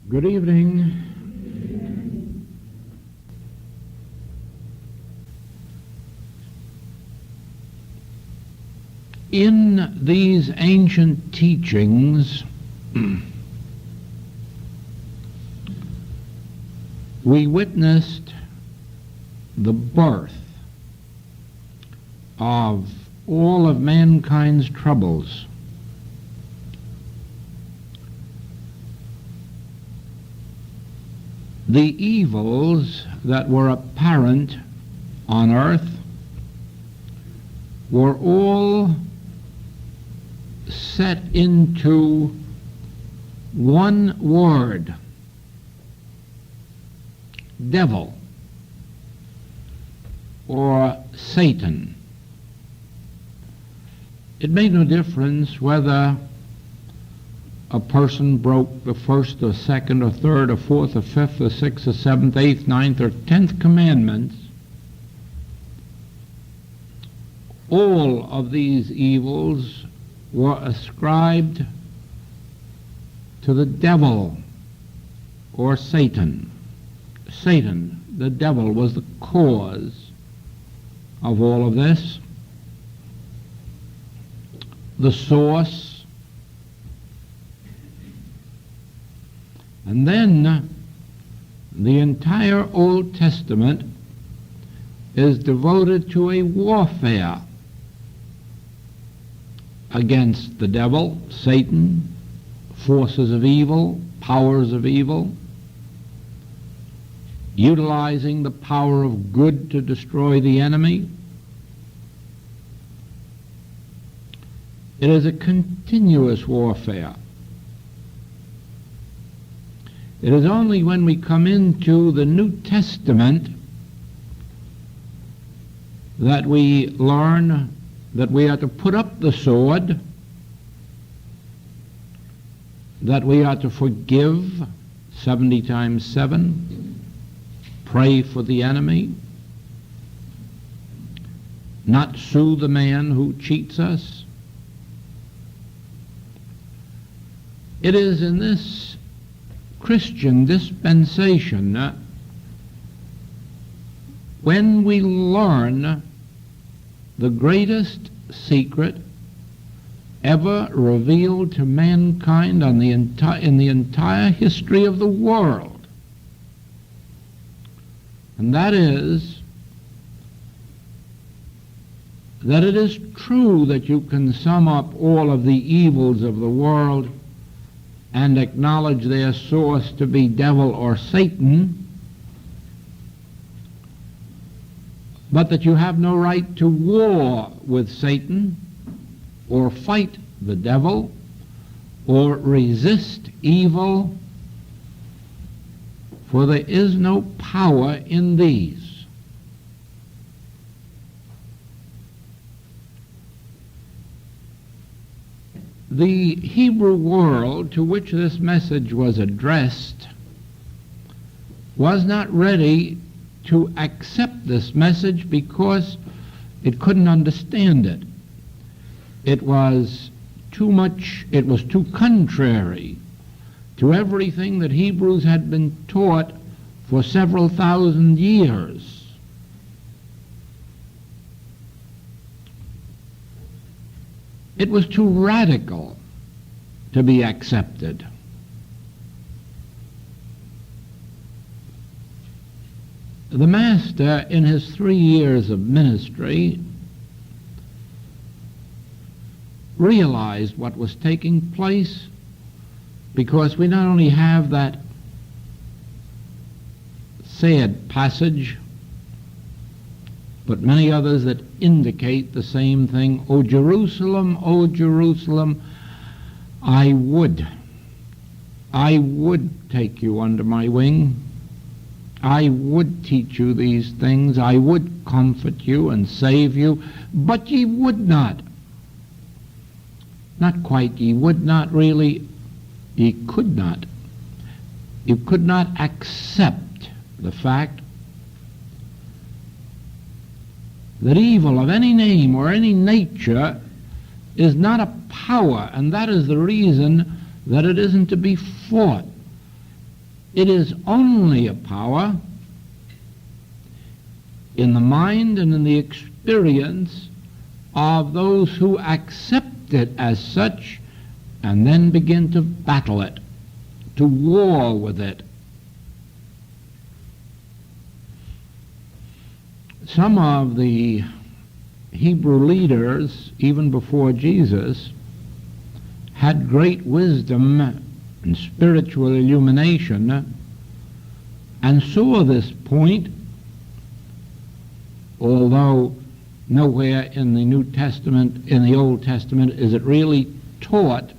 Good evening. In these ancient teachings, we witnessed the birth of all of mankind's troubles. The evils that were apparent on earth were all set into one word: devil or Satan. It made no difference whether a person broke the first or second or third or fourth or fifth or sixth or seventh, eighth, ninth or 10th commandments. All of these evils were ascribed to the devil or Satan. Satan, the devil, was the cause of all of this, the source. And then the entire Old Testament is devoted to a warfare against the devil, Satan, forces of evil, powers of evil, utilizing the power of good to destroy the enemy. It is a continuous warfare. It is only when we come into the New Testament that we learn that we are to put up the sword, that we are to forgive 70 times 7, pray for the enemy, not sue the man who cheats us. It is in this Christian dispensation when we learn the greatest secret ever revealed to mankind in the entire history of the world. And that is that it is true that you can sum up all of the evils of the world and acknowledge their source to be devil or Satan, but that you have no right to war with Satan or fight the devil or resist evil, for there is no power in these. The Hebrew world to which this message was addressed was not ready to accept this message because it couldn't understand it. It was too contrary to everything that Hebrews had been taught for several thousand years. It was too radical to be accepted. The Master, in his 3 years of ministry, realized what was taking place, because we not only have that sad passage, but many others that indicate the same thing. O Jerusalem, I would take you under my wing. I would teach you these things. I would comfort you and save you, but ye would not. Not quite, ye would not really. Ye could not. You could not accept the fact that evil of any name or any nature is not a power, and that is the reason that it isn't to be fought. It is only a power in the mind and in the experience of those who accept it as such and then begin to battle it, to war with it. Some of the Hebrew leaders, even before Jesus, had great wisdom and spiritual illumination and saw this point, although nowhere in the New Testament, in the Old Testament, is it really taught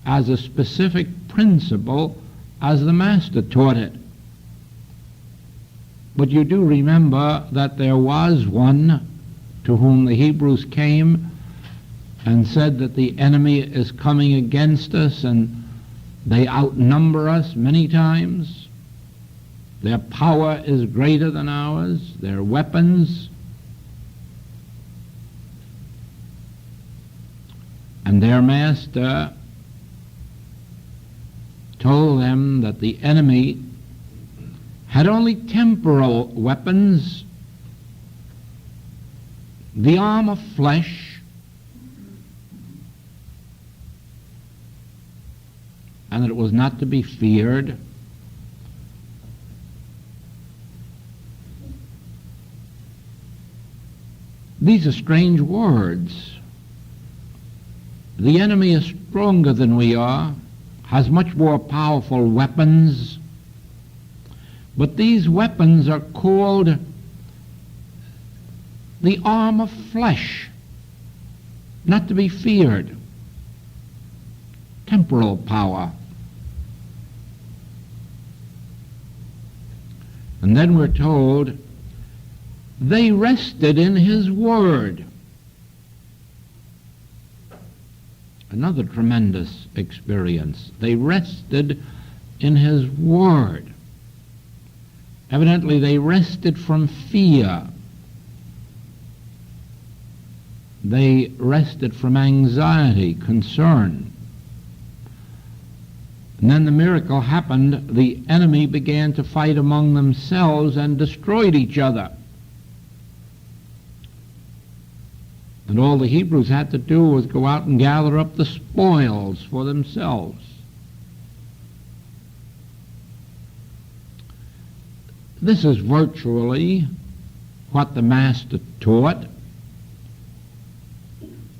as a specific principle as the Master taught it. But you do remember that there was one to whom the Hebrews came and said that the enemy is coming against us and they outnumber us many times. Their power is greater than ours, their weapons. And their master told them that the enemy had only temporal weapons, the arm of flesh, and that it was not to be feared. These are strange words. The enemy is stronger than we are, has much more powerful weapons, but these weapons are called the arm of flesh, not to be feared, temporal power. And then we're told they rested in his word. Another tremendous experience. They rested in his word. Evidently they rested from fear. They rested from anxiety, concern. And then the miracle happened. The enemy began to fight among themselves and destroyed each other. And all the Hebrews had to do was go out and gather up the spoils for themselves. This is virtually what the Master taught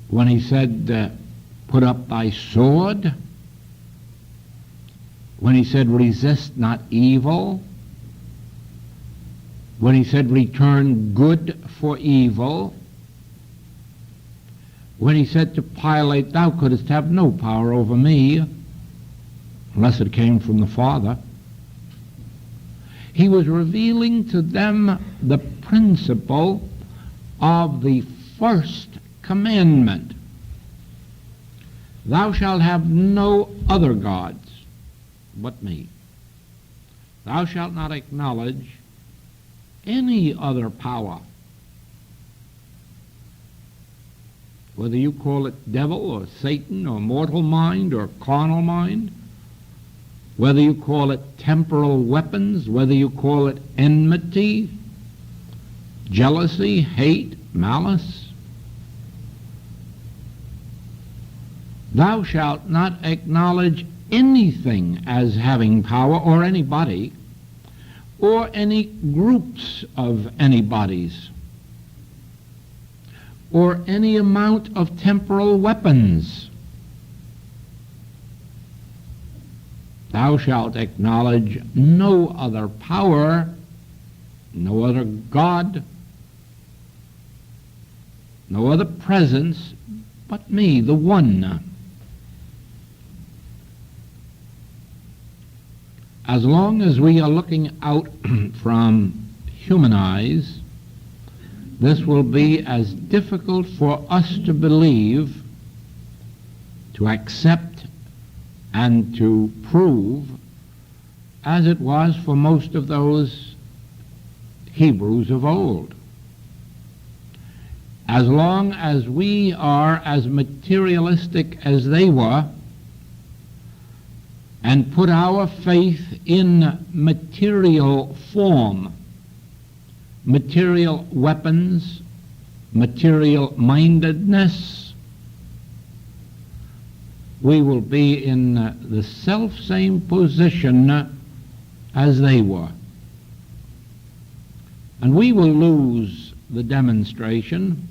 when he said, put up thy sword, when he said, resist not evil, when he said, return good for evil, when he said to Pilate, thou couldst have no power over me unless it came from the Father. He was revealing to them the principle of the first commandment. Thou shalt have no other gods but me. Thou shalt not acknowledge any other power, whether you call it devil or Satan or mortal mind or carnal mind, whether you call it temporal weapons, whether you call it enmity, jealousy, hate, malice. Thou shalt not acknowledge anything as having power, or anybody, or any groups of anybody's, or any amount of temporal weapons. Thou shalt acknowledge no other power, no other God, no other presence but me, the One. As long as we are looking out from human eyes, this will be as difficult for us to believe, to accept, and to prove as it was for most of those Hebrews of old. As long as we are as materialistic as they were, and put our faith in material form, material weapons, material mindedness, we will be in the self-same position as they were. And we will lose the demonstration,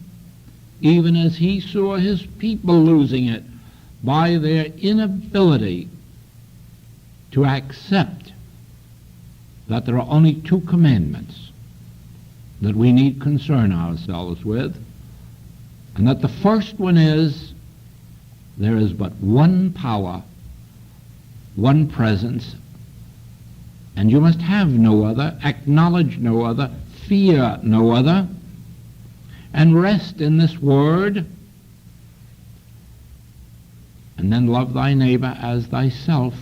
even as he saw his people losing it, by their inability to accept that there are only two commandments that we need concern ourselves with, and that the first one is, there is but one power, one presence, and you must have no other, acknowledge no other, fear no other, and rest in this word, and then love thy neighbor as thyself.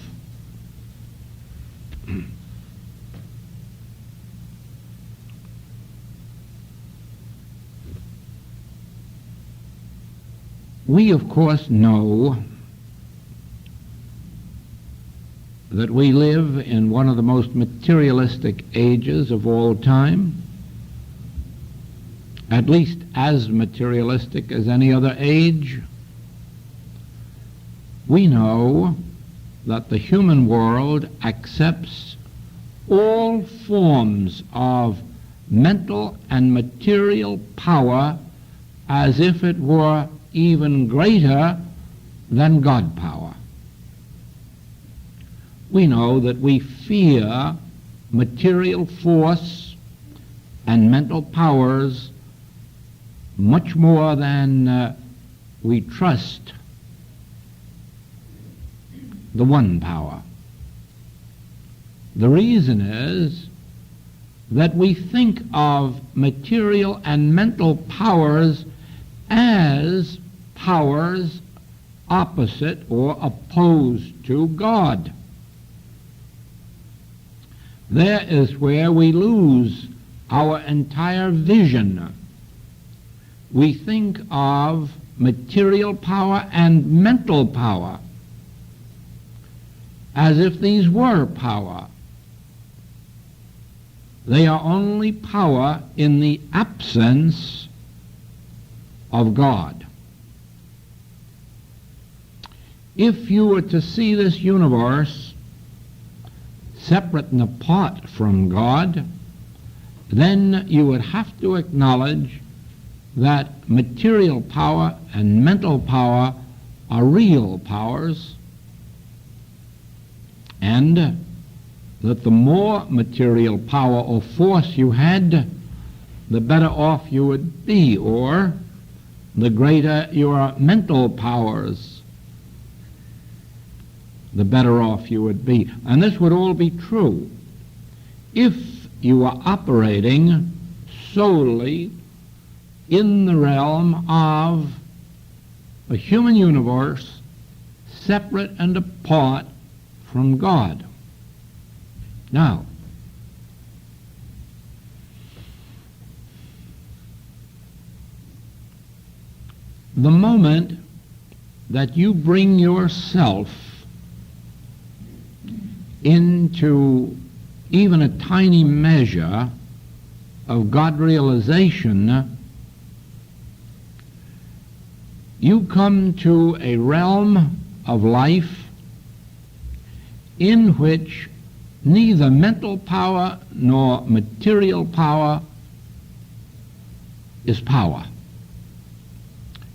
We, of course, know that we live in one of the most materialistic ages of all time, at least as materialistic as any other age. We know that the human world accepts all forms of mental and material power as if it were even greater than God power. We know that we fear material force and mental powers much more than we trust the one power. The reason is that we think of material and mental powers as powers opposite or opposed to God. There is where we lose our entire vision. We think of material power and mental power as if these were power. They are only power in the absence of God. If you were to see this universe separate and apart from God, then you would have to acknowledge that material power and mental power are real powers, and that the more material power or force you had, the better off you would be, or the greater your mental powers, the better off you would be. And this would all be true if you were operating solely in the realm of a human universe separate and apart from God. Now, the moment that you bring yourself into even a tiny measure of God realization, you come to a realm of life in which neither mental power nor material power is power.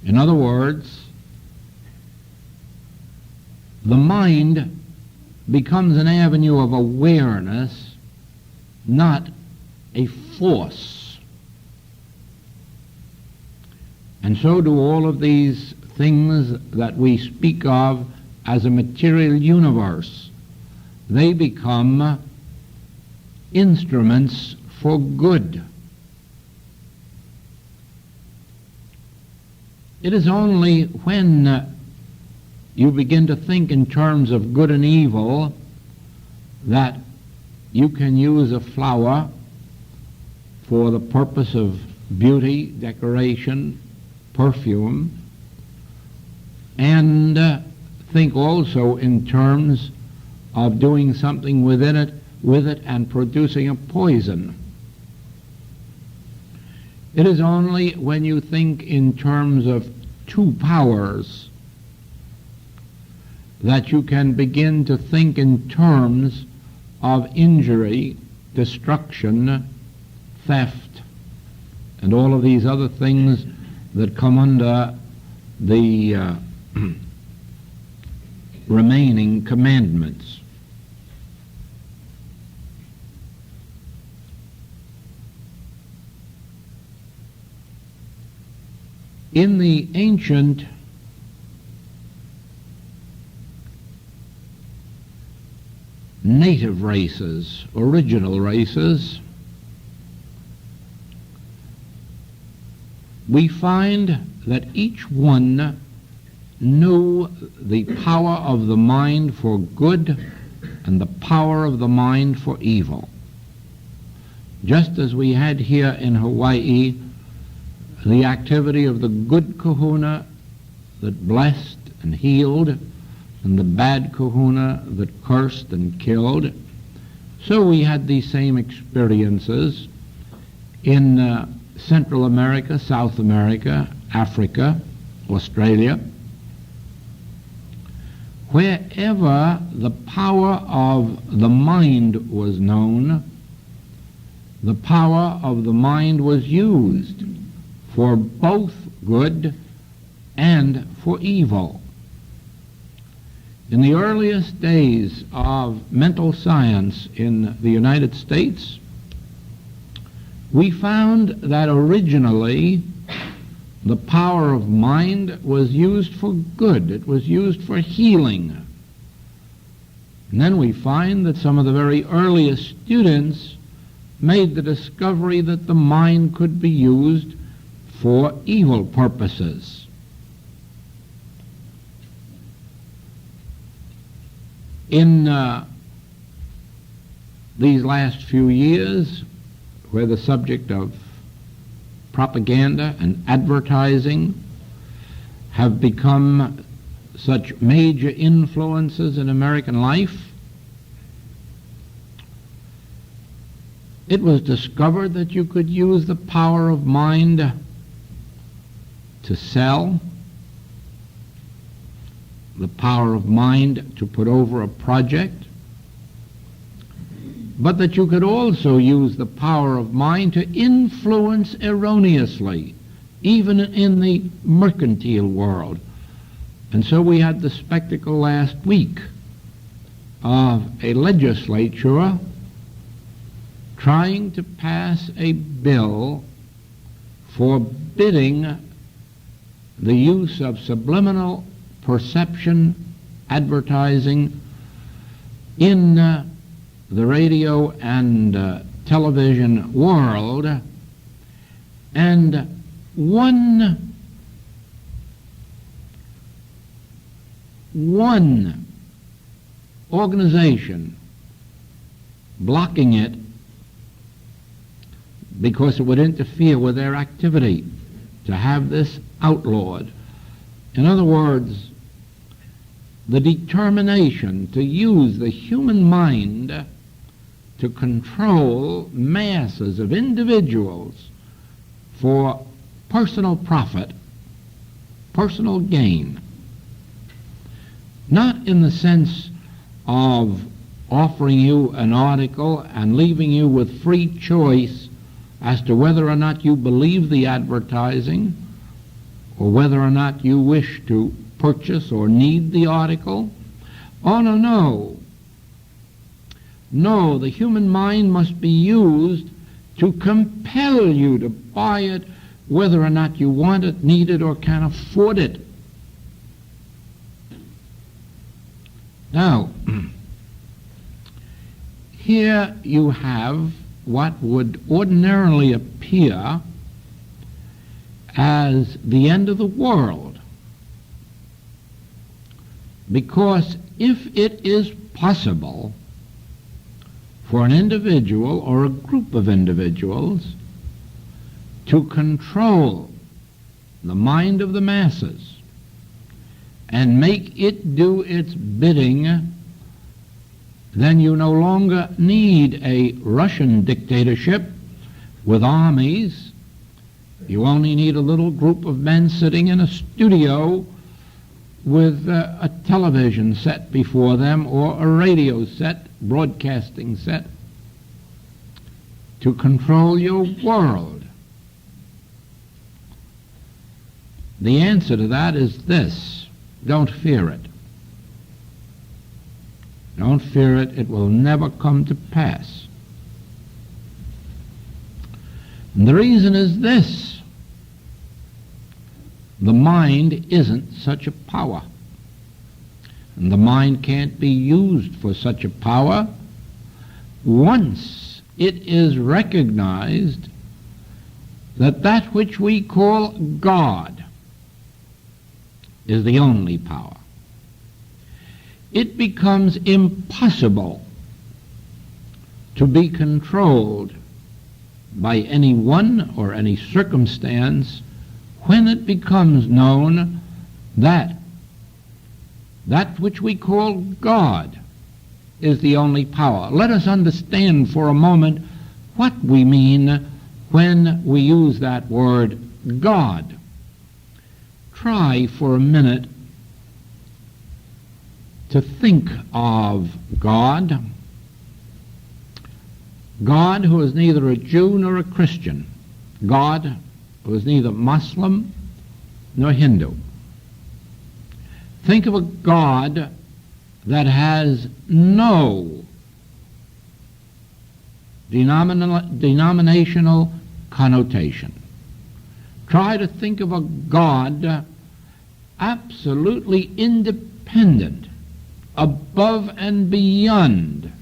In other words, the mind becomes an avenue of awareness, not a force. And so do all of these things that we speak of as a material universe. They become instruments for good. It is only when you begin to think in terms of good and evil that you can use a flower for the purpose of beauty, decoration, perfume, and think also in terms of doing something with it and producing a poison. It is only when you think in terms of two powers that you can begin to think in terms of injury, destruction, theft, and all of these other things that come under the remaining commandments. In the ancient native races, original races, we find that each one knew the power of the mind for good and the power of the mind for evil. Just as we had here in Hawaii the activity of the good kahuna that blessed and healed, and the bad kahuna that cursed and killed, so we had these same experiences in Central America, South America, Africa, Australia. Wherever the power of the mind was known, the power of the mind was used for both good and for evil. In the earliest days of mental science in the United States, we found that originally the power of mind was used for good. It was used for healing. And then we find that some of the very earliest students made the discovery that the mind could be used for evil purposes. In these last few years, where the subject of propaganda and advertising have become such major influences in American life, it was discovered that you could use the power of mind to sell, the power of mind to put over a project, but that you could also use the power of mind to influence erroneously, even in the mercantile world. And so we had the spectacle last week of a legislature trying to pass a bill forbidding the use of subliminal perception advertising in the radio and television world, and one organization blocking it because it would interfere with their activity to have this outlawed. In other words, the determination to use the human mind to control masses of individuals for personal profit, personal gain. Not in the sense of offering you an article and leaving you with free choice as to whether or not you believe the advertising or whether or not you wish to purchase or need the article. Oh, no, no. No, the human mind must be used to compel you to buy it, whether or not you want it, need it, or can afford it. Now, here you have what would ordinarily appear as the end of the world. Because if it is possible for an individual or a group of individuals to control the mind of the masses and make it do its bidding then you no longer need a Russian dictatorship with armies. You only need a little group of men sitting in a studio with a television set before them or a radio set, broadcasting set, to control your world. The answer to that is this: don't fear it. Don't fear it. It will never come to pass. And the reason is this: the mind isn't such a power. And the mind can't be used for such a power once it is recognized that that which we call God is the only power. It becomes impossible to be controlled by anyone or any circumstance when it becomes known that that which we call God is the only power. Let us understand for a moment what we mean when we use that word God. Try for a minute to think of God. God who is neither a Jew nor a Christian. God who is neither Muslim nor Hindu. Think of a God that has no denominational connotation. Try to think of a God absolutely independent, above and beyond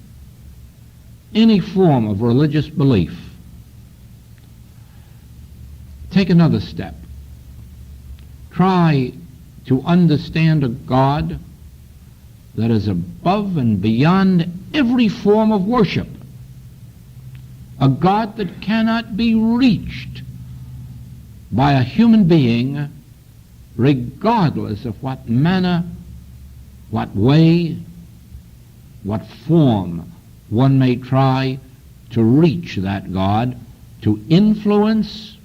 any form of religious belief. Take another step. Try to understand a God that is above and beyond every form of worship. A God that cannot be reached by a human being regardless of what manner, what way, what form one may try to reach that God, to influence,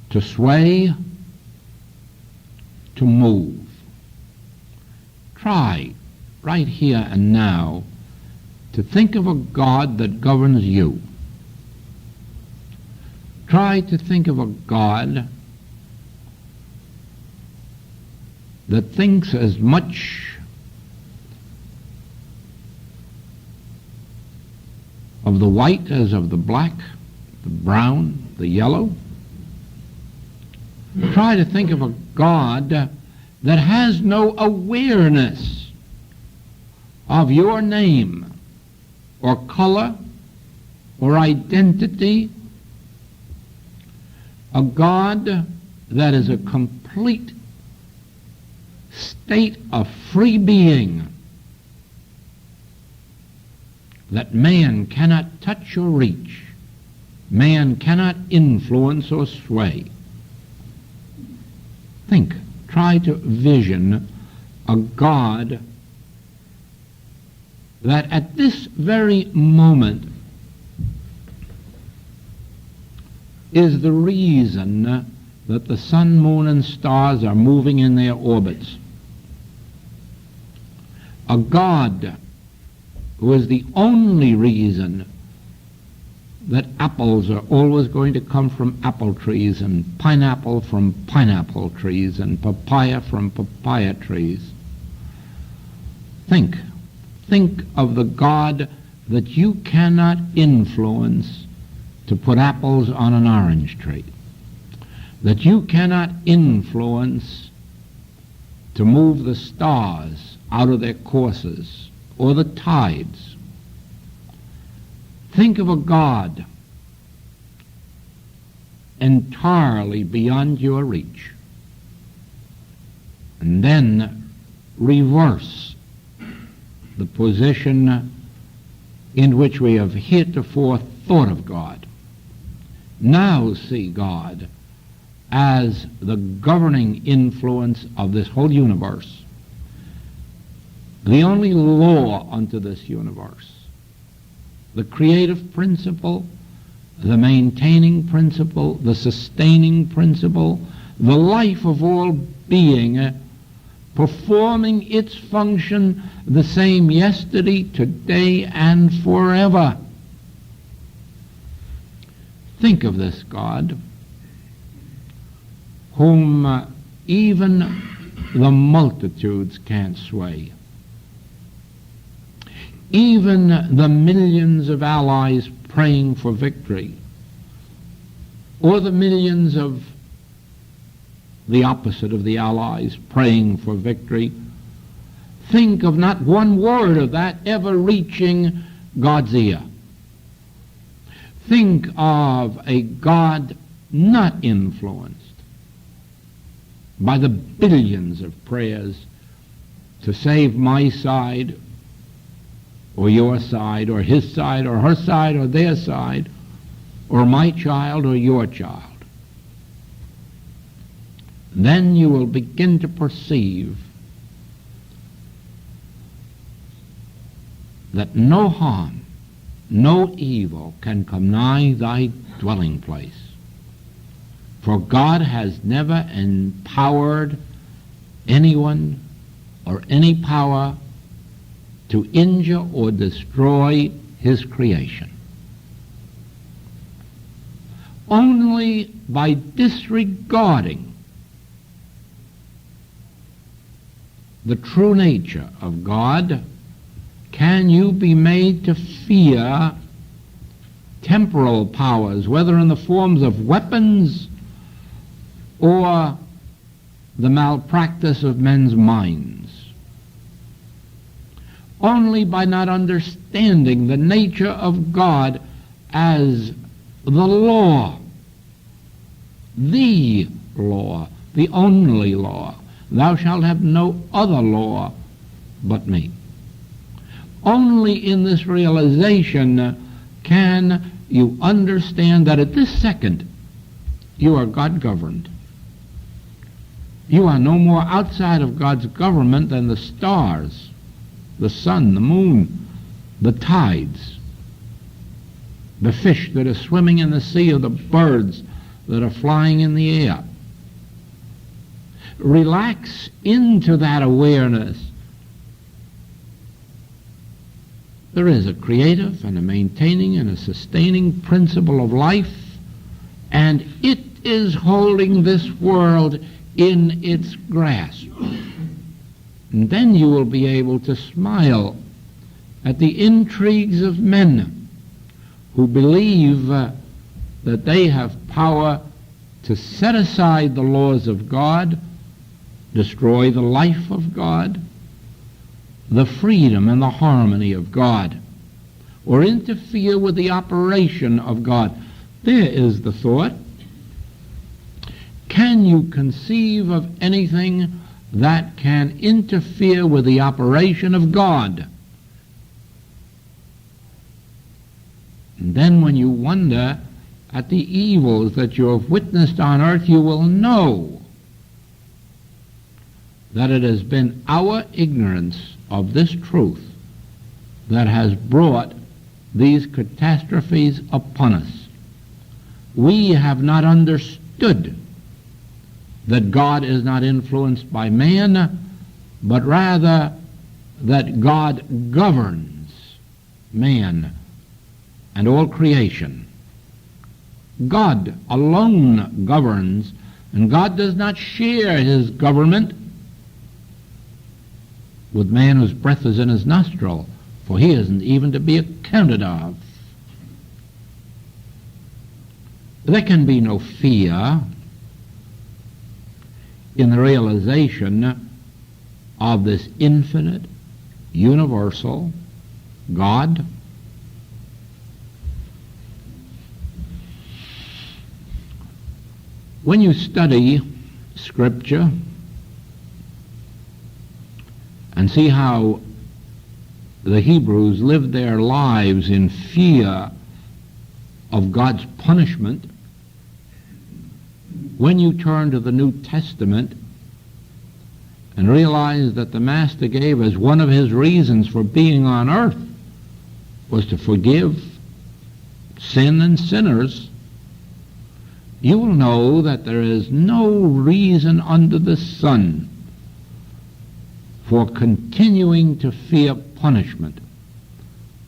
to sway, to move. Try, right here and now, to think of a God that governs you. Try to think of a God that thinks as much of the white as of the black, the brown, the yellow. Try to think of a God that has no awareness of your name or color or identity. A God that is a complete state of free being that man cannot touch or reach, man cannot influence or sway. Think, try to vision a God that at this very moment is the reason that the sun, moon, and stars are moving in their orbits. A God who is the only reason that apples are always going to come from apple trees, and pineapple from pineapple trees, and papaya from papaya trees. Think of the God that you cannot influence to put apples on an orange tree, that you cannot influence to move the stars out of their courses or the tides. Think of a God entirely beyond your reach, and then reverse the position in which we have heretofore thought of God. Now see God as the governing influence of this whole universe, the only law unto this universe, the creative principle, the maintaining principle, the sustaining principle, the life of all being, performing its function the same yesterday, today, and forever. Think of this God, whom even the multitudes can't sway. Even the millions of allies praying for victory, or the millions of the opposite of the allies praying for victory, think of not one word of that ever reaching God's ear. Think of a God not influenced by the billions of prayers to save my side, or your side, or his side, or her side, or their side, or my child, or your child. Then you will begin to perceive that no harm, no evil can come nigh thy dwelling place. For God has never empowered anyone or any power to injure or destroy his creation. Only by disregarding the true nature of God can you be made to fear temporal powers, whether in the forms of weapons or the malpractice of men's minds. Only by not understanding the nature of God as the law, the only law. Thou shalt have no other law but me. Only in this realization can you understand that at this second you are God-governed. You are no more outside of God's government than the stars, the sun, the moon, the tides, the fish that are swimming in the sea, or the birds that are flying in the air. Relax into that awareness. There is a creative and a maintaining and a sustaining principle of life, and it is holding this world in its grasp. And then you will be able to smile at the intrigues of men who believe that they have power to set aside the laws of God, destroy the life of God, the freedom and the harmony of God, or interfere with the operation of God. There is the thought. Can you conceive of anything that can interfere with the operation of God? And then when you wonder at the evils that you have witnessed on earth, you will know that it has been our ignorance of this truth that has brought these catastrophes upon us. We have not understood that God is not influenced by man, but rather that God governs man and all creation. God alone governs, and God does not share his government with man whose breath is in his nostril, for he isn't even to be accounted of. There can be no fear in the realization of this infinite, universal God. When you study Scripture and see how the Hebrews lived their lives in fear of God's punishment, when you turn to the New Testament and realize that the Master gave as one of his reasons for being on earth was to forgive sin and sinners, you will know that there is no reason under the sun for continuing to fear punishment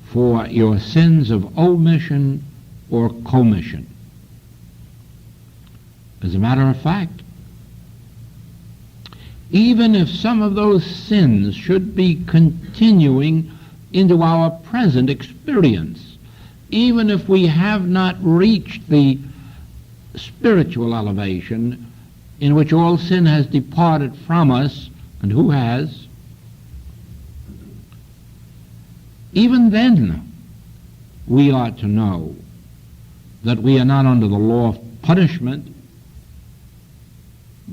for your sins of omission or commission. As a matter of fact, even if some of those sins should be continuing into our present experience, even if we have not reached the spiritual elevation in which all sin has departed from us, and who has, even then we ought to know that we are not under the law of punishment,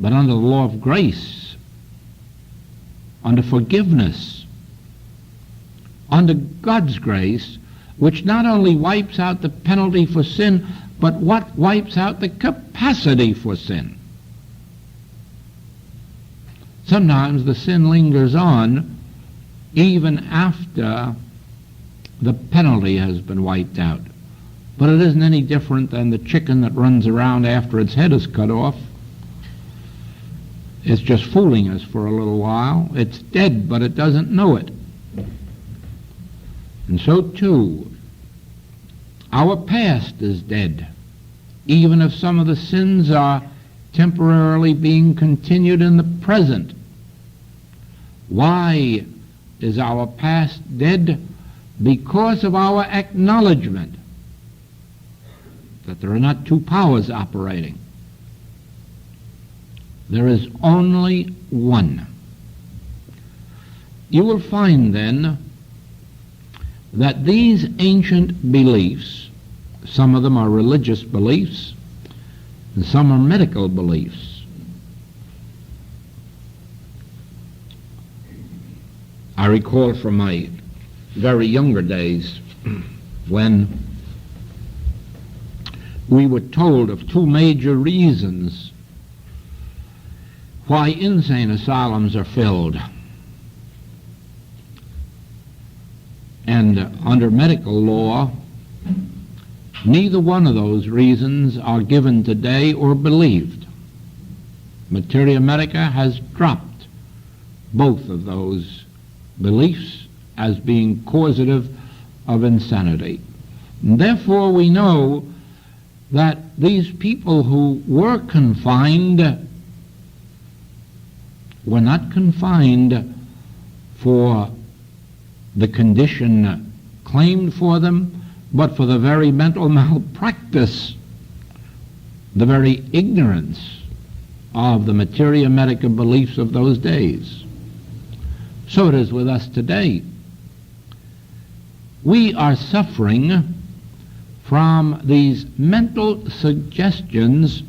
but under the law of grace, under forgiveness, under God's grace, which not only wipes out the penalty for sin, but what wipes out the capacity for sin. Sometimes the sin lingers on even after the penalty has been wiped out. But it isn't any different than the chicken that runs around after its head is cut off. It's just fooling us for a little while. It's dead, but it doesn't know it. And so too, our past is dead, even if some of the sins are temporarily being continued in the present. Why is our past dead? Because of our acknowledgement that there are not two powers operating. There is only one. You will find then that these ancient beliefs, some of them are religious beliefs, and some are medical beliefs. I recall from my very younger days when we were told of two major reasons why insane asylums are filled. And under medical law, neither one of those reasons are given today or believed. Materia Medica has dropped both of those beliefs as being causative of insanity. And therefore we know that these people who were confined were not confined for the condition claimed for them, but for the very mental malpractice, the very ignorance of the materia medica beliefs of those days. So it is with us today. We are suffering from these mental suggestions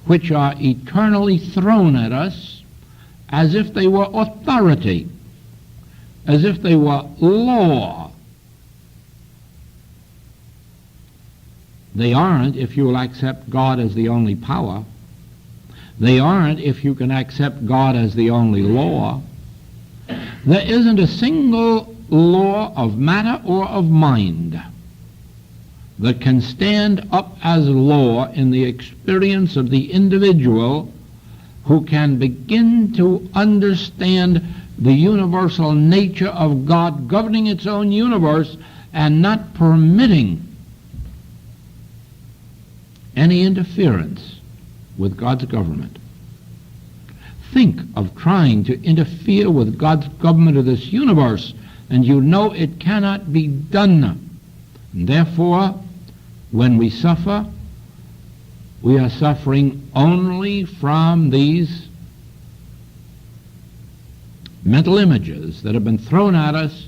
which are eternally thrown at us as if they were authority, as if they were law. They aren't if you will accept God as the only power. They aren't if you can accept God as the only law. There isn't a single law of matter or of mind that can stand up as law in the experience of the individual who can begin to understand the universal nature of God governing its own universe and not permitting any interference with God's government. Think of trying to interfere with God's government of this universe, and you know it cannot be done. And therefore, when we suffer, we are suffering only from these mental images that have been thrown at us,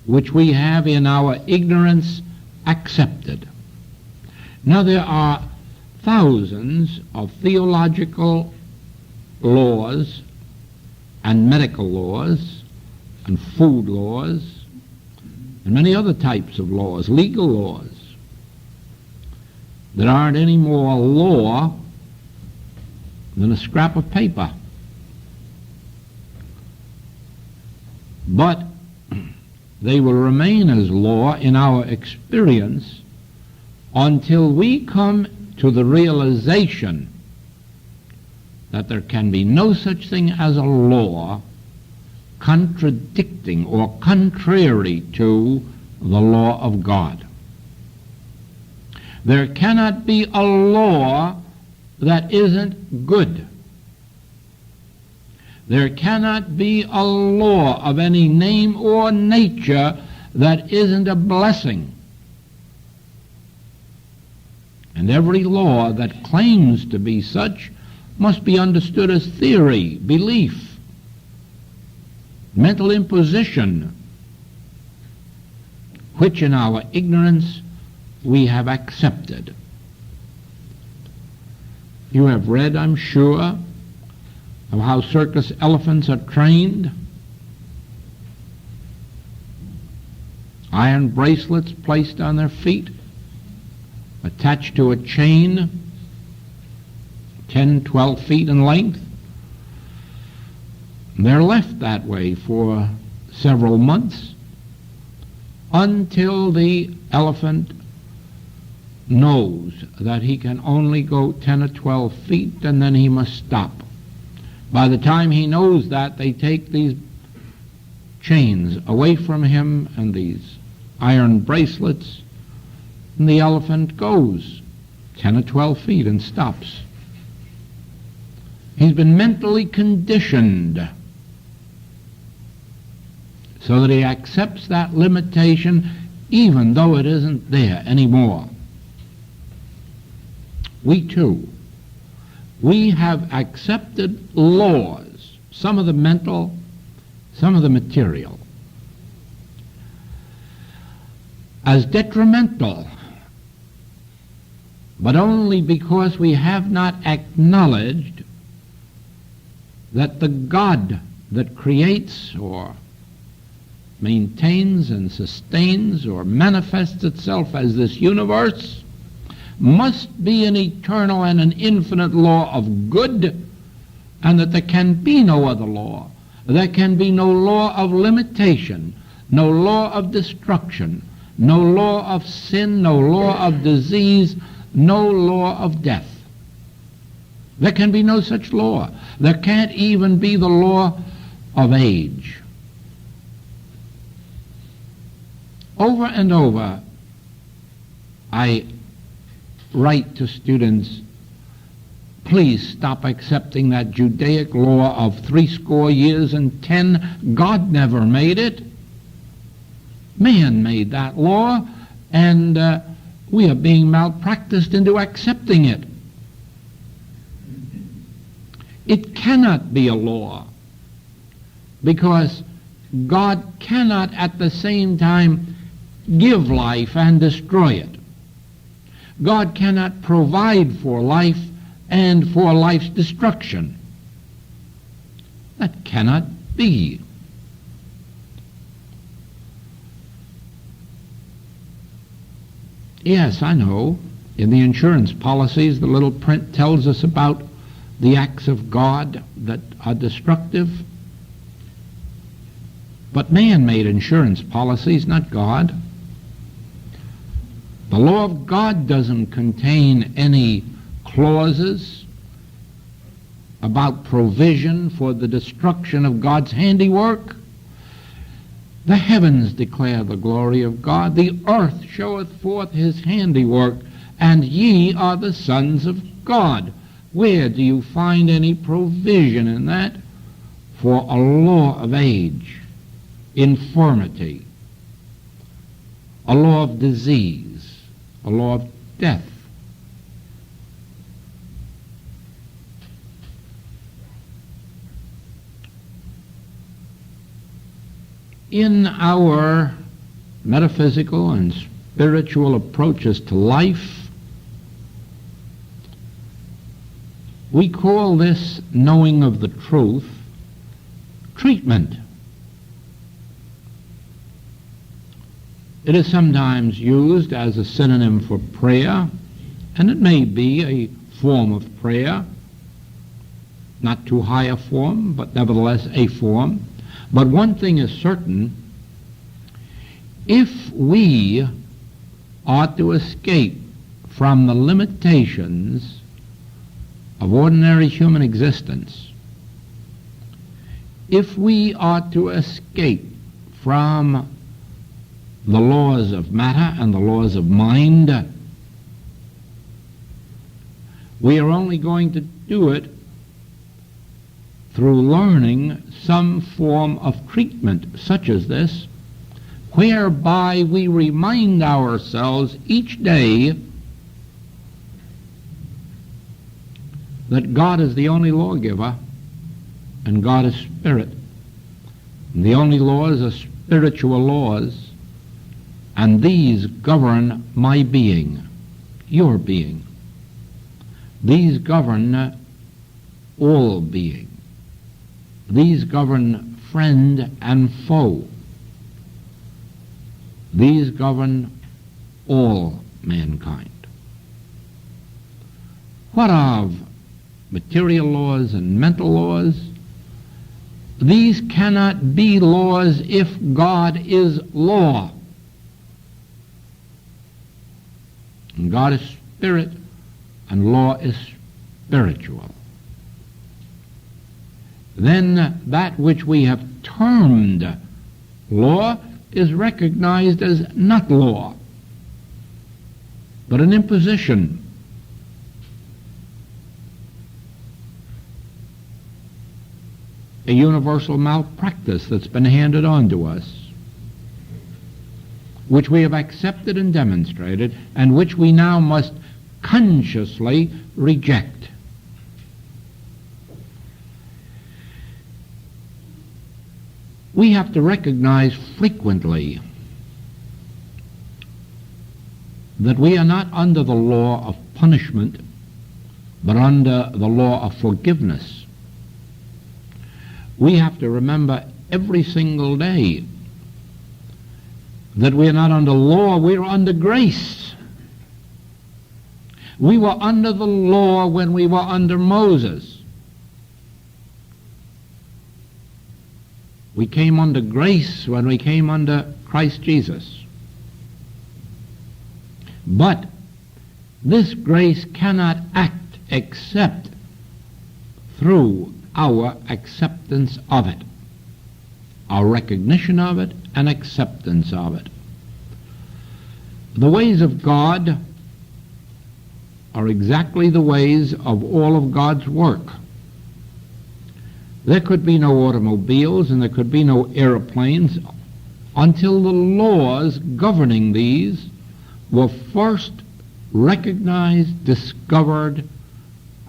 which we have in our ignorance accepted. Now there are thousands of theological laws and medical laws and food laws and many other types of laws, legal laws, that aren't any more law than a scrap of paper. But they will remain as law in our experience until we come to the realization that there can be no such thing as a law contradicting or contrary to the law of God. There cannot be a law that isn't good. There cannot be a law of any name or nature that isn't a blessing. And every law that claims to be such must be understood as theory, belief, mental imposition, which in our ignorance we have accepted. You have read, I'm sure, of how circus elephants are trained. Iron bracelets placed on their feet, attached to a chain 10, 12 feet in length. They're left that way for several months until the elephant knows that he can only go 10 or 12 feet and then he must stop. By the time he knows that, they take these chains away from him and these iron bracelets, and the elephant goes 10 or 12 feet and stops. He's been mentally conditioned so that he accepts that limitation even though it isn't there anymore. We too, we have accepted laws, some of the mental, some of the material, as detrimental, but only because we have not acknowledged that the God that creates or maintains and sustains or manifests itself as this universe must be an eternal and an infinite law of good, and that there can be no other law. There can be no law of limitation, no law of destruction, no law of sin, no law of disease, no law of death. There can be no such law. There can't even be the law of age. Over and over, I write to students, please stop accepting that Judaic law of 70 years and 10. God never made it. Man made that law, and we are being malpracticed into accepting it. It cannot be a law, because God cannot at the same time give life and destroy it. God cannot provide for life and for life's destruction. That cannot be. Yes, I know. In the insurance policies, the little print tells us about the acts of God that are destructive. But man made insurance policies, not God. The law of God doesn't contain any clauses about provision for the destruction of God's handiwork. The heavens declare the glory of God. The earth showeth forth his handiwork, and ye are the sons of God. Where do you find any provision in that for a law of age, infirmity, a law of disease, a law of death? In our metaphysical and spiritual approaches to life, we call this knowing of the truth treatment. It is sometimes used as a synonym for prayer, and it may be a form of prayer. not too high a form, but nevertheless a form. But one thing is certain: if we are to escape from the limitations of ordinary human existence, if we are to escape from the laws of matter and the laws of mind, we are only going to do it through learning some form of treatment such as this, whereby we remind ourselves each day that God is the only lawgiver and God is spirit. And the only laws are spiritual laws, and these govern my being, your being. These govern all being. These govern friend and foe. These govern all mankind. What of material laws and mental laws? These cannot be laws if God is law. And God is spirit, and law is spiritual. Then that which we have termed law is recognized as not law, but an imposition. A universal malpractice that's been handed on to us, which we have accepted and demonstrated, and which we now must consciously reject. We have to recognize frequently that we are not under the law of punishment, but under the law of forgiveness. We have to remember every single day that we are not under law, we are under grace. We were under the law when we were under Moses. We came under grace when we came under Christ Jesus. But this grace cannot act except through our acceptance of it, our recognition of it and acceptance of it. The ways of God are exactly the ways of all of God's work. There could be no automobiles and there could be no airplanes until the laws governing these were first recognized, discovered,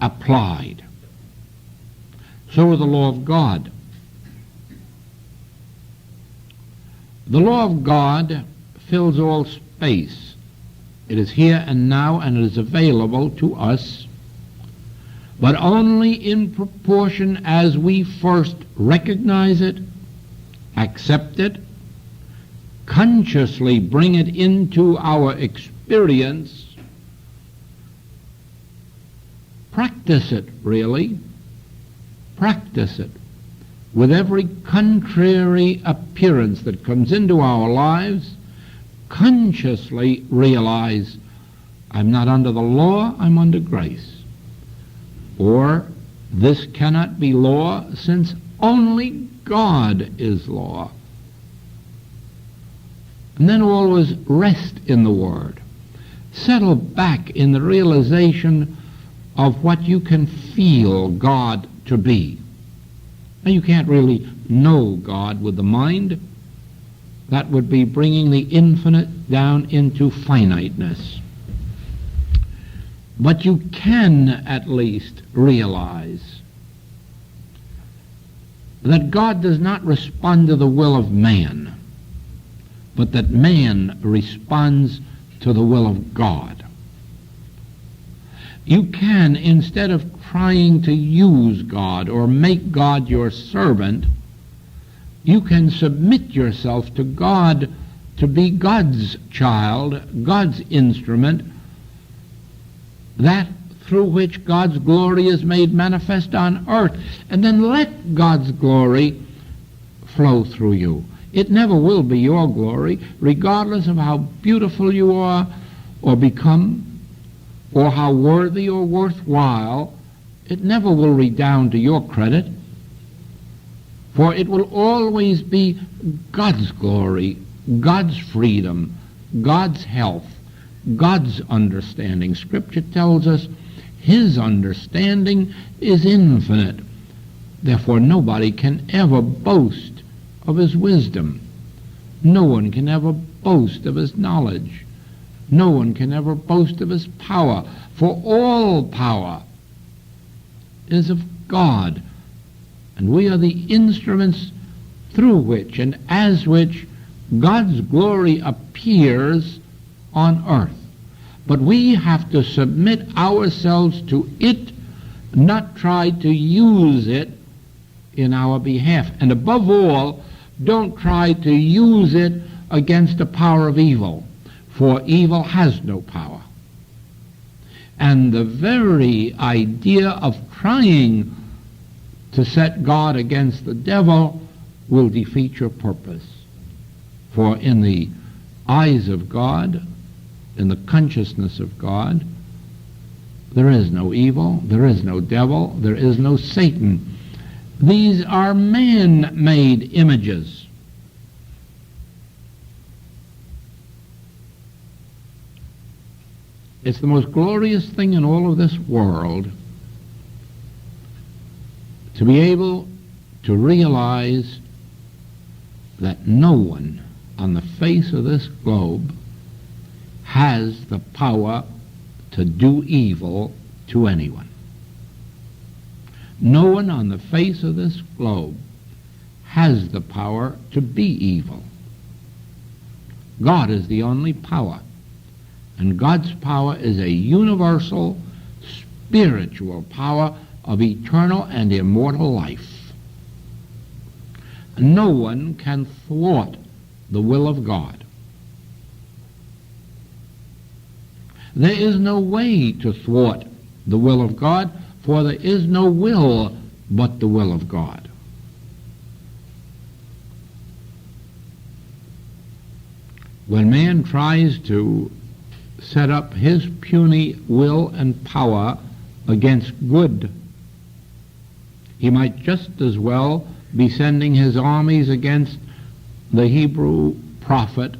applied. So is the law of God. The law of God fills all space. It is here and now, and it is available to us, but only in proportion as we first recognize it, accept it, consciously bring it into our experience, practice it really, practice it with every contrary appearance that comes into our lives, consciously realize, I'm not under the law, I'm under grace. Or, this cannot be law since only God is law. And then always rest in the Word. Settle back in the realization of what you can feel God to be. Now, you can't really know God with the mind. That would be bringing the infinite down into finiteness. But you can at least realize that God does not respond to the will of man, but that man responds to the will of God. You can, instead of trying to use God or make God your servant, you can submit yourself to God to be God's child, God's instrument, that through which God's glory is made manifest on earth. And then let God's glory flow through you. It never will be your glory, regardless of how beautiful you are or become, or how worthy or worthwhile. It never will redound to your credit, for it will always be God's glory, God's freedom, God's health, God's understanding. Scripture tells us His understanding is infinite. Therefore, nobody can ever boast of His wisdom. No one can ever boast of His knowledge. No one can ever boast of His power, for all power is of God, and we are the instruments through which and as which God's glory appears on earth. But we have to submit ourselves to it, not try to use it in our behalf. And above all, don't try to use it against the power of evil, for evil has no power. And the very idea of trying to set God against the devil will defeat your purpose. For in the eyes of God, in the consciousness of God, there is no evil, there is no devil, there is no Satan. These are man-made images. It's the most glorious thing in all of this world to be able to realize that no one on the face of this globe has the power to do evil to anyone. No one on the face of this globe has the power to be evil. God is the only power, and God's power is a universal, spiritual power of eternal and immortal life. No one can thwart the will of God. There is no way to thwart the will of God, for there is no will but the will of God. When man tries to set up his puny will and power against good, he might just as well be sending his armies against the Hebrew prophet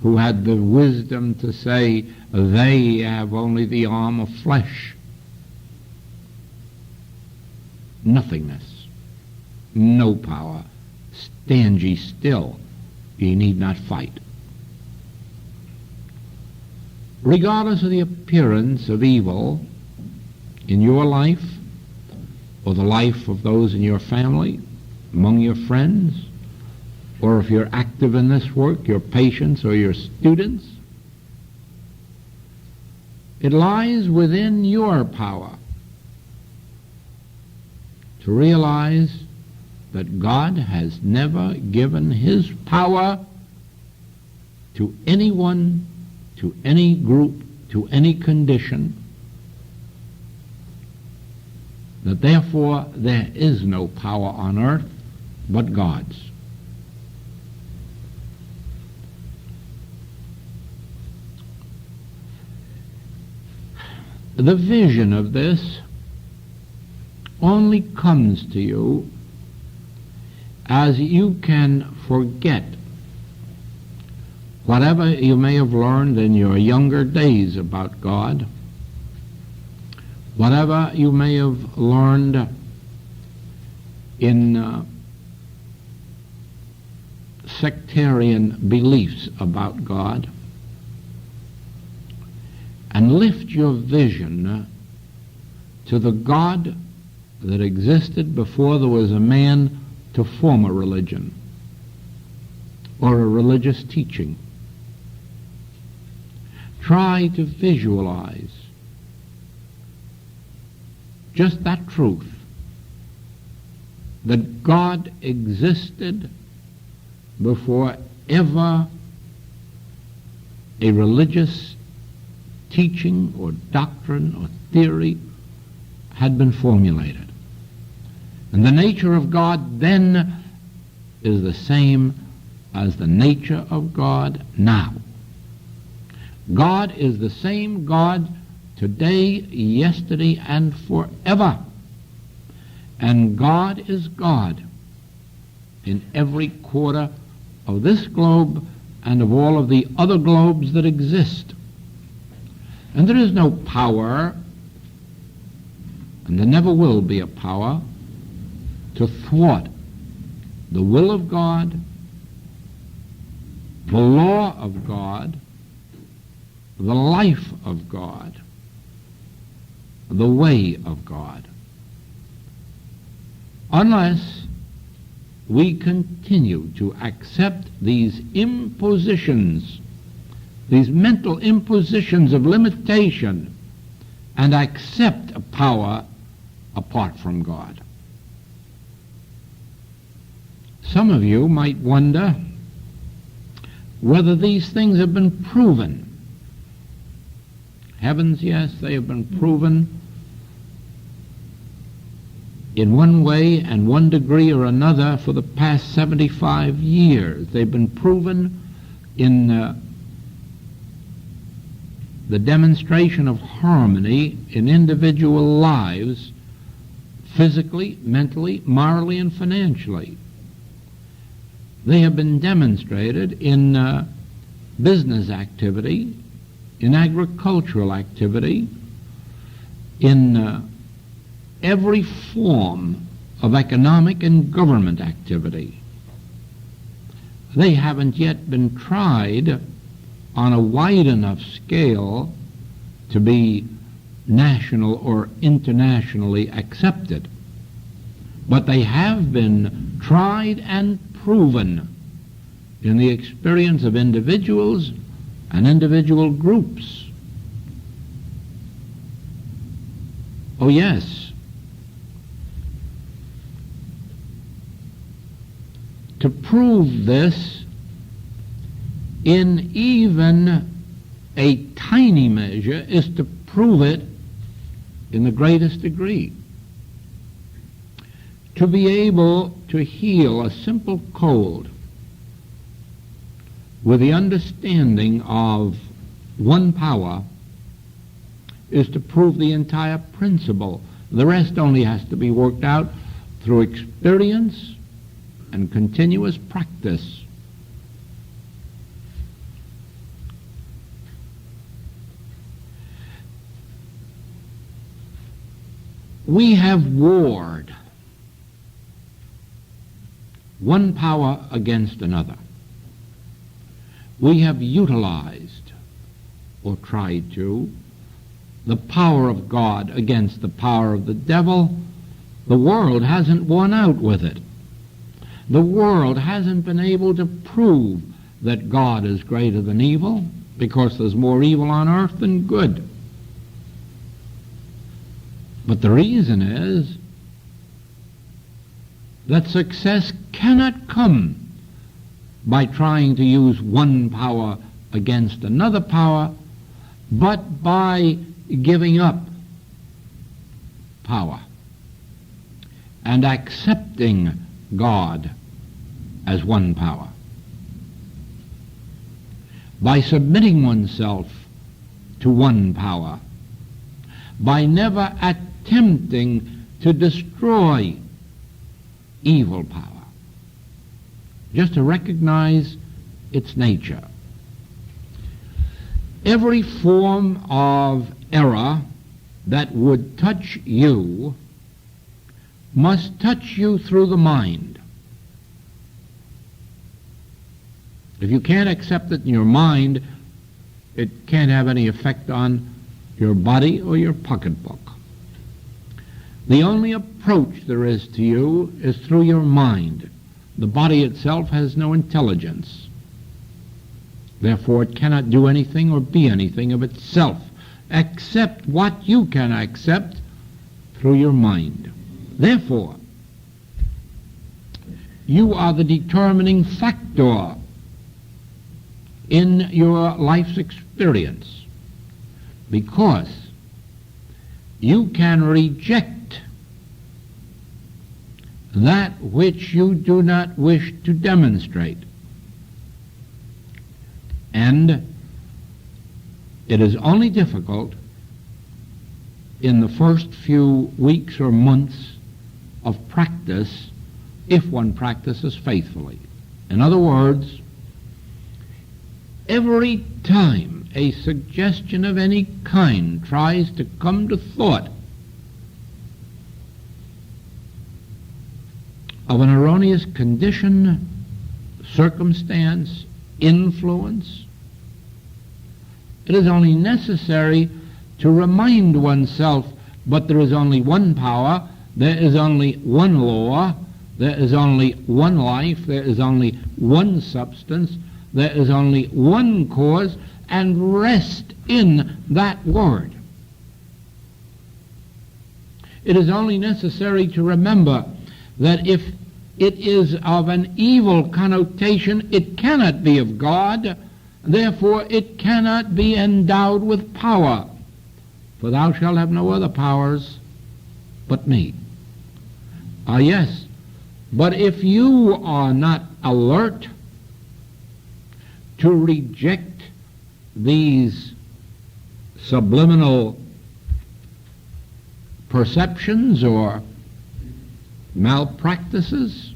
who had the wisdom to say, they have only the arm of flesh. Nothingness, no power. Stand ye still, ye need not fight. Regardless of the appearance of evil in your life, or the life of those in your family, among your friends, or if you're active in this work, your patients or your students, it lies within your power to realize that God has never given His power to anyone, to any group, to any condition, that therefore there is no power on earth but God's. The vision of this only comes to you as you can forget whatever you may have learned in your younger days about God, whatever you may have learned in sectarian beliefs about God, and lift your vision to the God that existed before there was a man to form a religion or a religious teaching. Try to visualize just that truth, that God existed before ever a religious teaching or doctrine or theory had been formulated. And the nature of God then is the same as the nature of God now. God is the same God today, yesterday, and forever. And God is God in every quarter of this globe and of all of the other globes that exist. And there is no power, and there never will be a power, to thwart the will of God, the law of God, the life of God, the way of God, unless we continue to accept these impositions, these mental impositions of limitation, and accept a power apart from God. Some of you might wonder whether these things have been proven. Heavens, yes, they have been proven in one way and one degree or another for the past 75 years. They've been proven in the demonstration of harmony in individual lives, physically, mentally, morally, and financially. They have been demonstrated in business activity, in agricultural activity, in every form of economic and government activity. They haven't yet been tried on a wide enough scale to be national or internationally accepted. But they have been tried and proven in the experience of individuals and individual groups. Oh yes, to prove this in even a tiny measure is to prove it in the greatest degree. To be able to heal a simple cold with the understanding of one power is to prove the entire principle. The rest only has to be worked out through experience and continuous practice. We have warred one power against another. We have utilized, or tried to, the power of God against the power of the devil. The world hasn't won out with it. The world hasn't been able to prove that God is greater than evil, because there's more evil on earth than good. But the reason is that success cannot come by trying to use one power against another power, but by giving up power and accepting God as one power, by submitting oneself to one power, by never attempting to destroy evil power, just to recognize its nature. Every form of error that would touch you must touch you through the mind. If you can't accept it in your mind, it can't have any effect on your body or your pocketbook. The only approach there is to you is through your mind. The body itself has no intelligence. Therefore, it cannot do anything or be anything of itself, except what you can accept through your mind. Therefore, you are the determining factor in your life's experience, because you can reject that which you do not wish to demonstrate. And it is only difficult in the first few weeks or months of practice if one practices faithfully. In other words, every time a suggestion of any kind tries to come to thought of an erroneous condition, circumstance, influence, it is only necessary to remind oneself, but there is only one power, there is only one law, there is only one life, there is only one substance, there is only one cause, and rest in that word. It is only necessary to remember that if it is of an evil connotation, it cannot be of God, therefore it cannot be endowed with power. For thou shalt have no other powers but me. Yes, but if you are not alert to reject these subliminal perceptions or malpractices,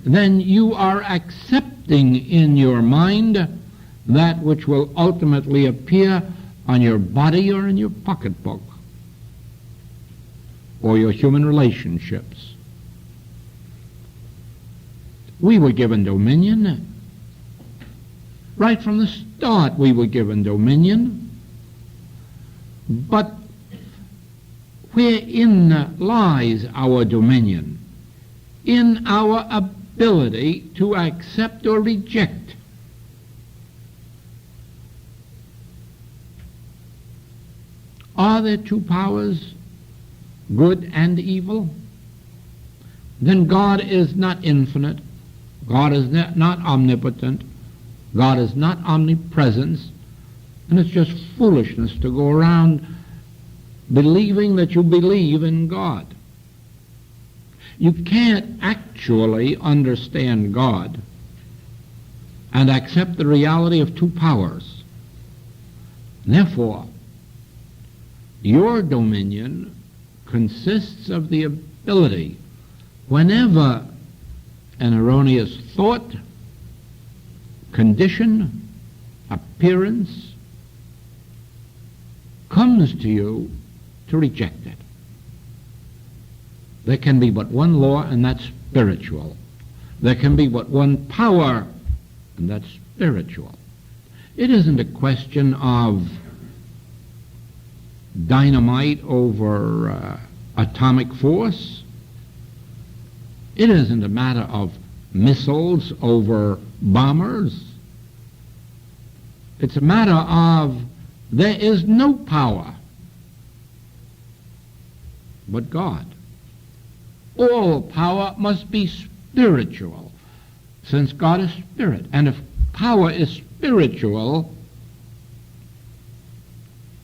then you are accepting in your mind that which will ultimately appear on your body or in your pocketbook or your human relationships. We were given dominion. Right from the start we were given dominion. But wherein lies our dominion? In our ability to accept or reject. Are there two powers, good and evil? Then God is not infinite. God is not omnipotent. God is not omnipresent. And it's just foolishness to go around believing that you believe in God. You can't actually understand God and accept the reality of two powers. Therefore, your dominion consists of the ability, whenever an erroneous thought, condition, appearance comes to you, to reject it. There can be but one law, and that's spiritual. There can be but one power, and that's spiritual. It isn't a question of dynamite over atomic force. It isn't a matter of missiles over bombers. It's a matter of there is no power but God. All power must be spiritual, since God is spirit. And if power is spiritual,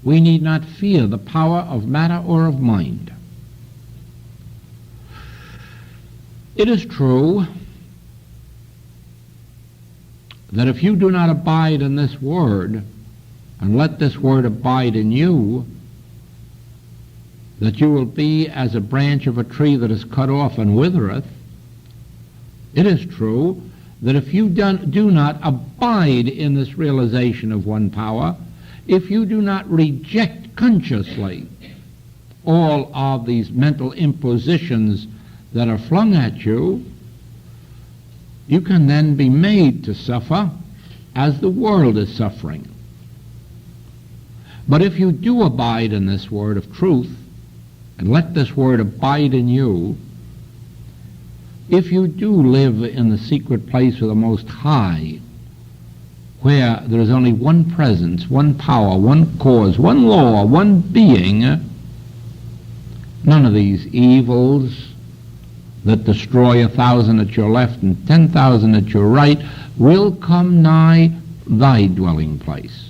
we need not fear the power of matter or of mind. It is true that if you do not abide in this word, and let this word abide in you, that you will be as a branch of a tree that is cut off and withereth. It is true that if you do not abide in this realization of one power, if you do not reject consciously all of these mental impositions that are flung at you, you can then be made to suffer as the world is suffering. But if you do abide in this word of truth, and let this word abide in you, if you do live in the secret place of the Most High, where there is only one presence, one power, one cause, one law, one being, none of these evils that destroy 1,000 at your left and 10,000 at your right will come nigh thy dwelling place.